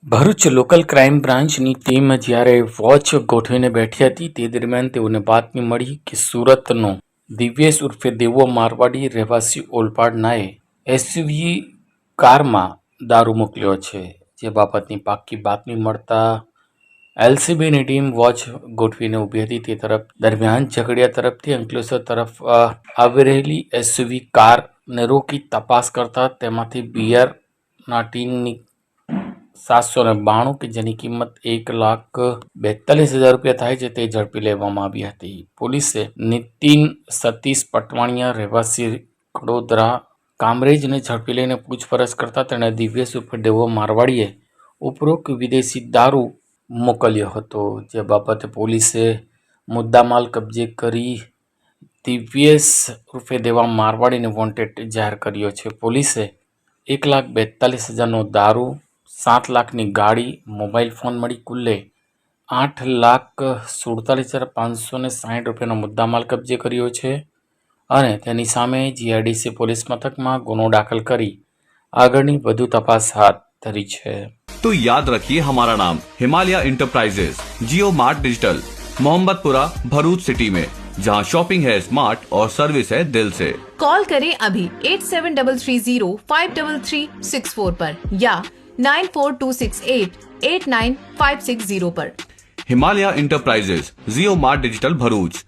Bharuch local crime બ્રાન્ચની team જ્યારે watch ગોઠવીને બેઠી હતી તે દરમિયાન તેઓને બાતમી મળી કે સુરતનો દિવ્યેશ ઉર્ફે દેવો મારવાડી રહેવાસી ઓલપાડનાએ એસયુવી કારમાં દારૂ મોકલ્યો છે. જે બાબતની પાક્કી બાતમી મળતા એલસીબીની ટીમ વોચ ગોઠવીને ઊભી હતી. તે તરફ દરમિયાન ઝઘડિયા તરફથી અંકલેશ્વર તરફ આવી રહેલી એસયુવી કારને રોકી તપાસ કરતા તેમાંથી બિયરના ટીનની 792 કે જેની કિંમત 1,42,000 રૂપિયા થાય છે તે ઝડપી લેવામાં આવી હતી. પોલીસે નીતિન સતીશ પટવાણિયા રહેવાસી કડોદરા કામરેજને ઝડપી લઈને પૂછપરછ કરતા તેણે દિવ્યેશ ઉર્ફે દેવો મારવાડીએ ઉપરોક્ત વિદેશી દારૂ મોકલ્યો હતો. જે બાબતે પોલીસે મુદ્દામાલ કબજે કરી દિવ્યેશ ઉર્ફે દેવા મારવાડીને વોન્ટેડ જાહેર કર્યો છે. પોલીસે 1,42,000નો દારૂ, 7 લાખની ગાડી, મોબાઈલ ફોન મળી કુલ્લે 8,47,560 રૂપિયાનો મુદ્દામાલ કબજે કર્યો છે અને તેની સામે જીઆઈડીસી પોલીસ મથકમાં ગુનો દાખલ કરી આગળની વધુ તપાસ હાથ ધરી છે. तो याद रखिए हमारा नाम Himalaya enterprises, Jio mart digital, Mohammadpura, Bharuch city में, जहां शॉपिंग है स्मार्ट और सर्विस है दिल से. कॉल करें अभी 8733053364 पर या 9426889560 पर. Himalaya enterprises, Jio mart digital, Bharuch.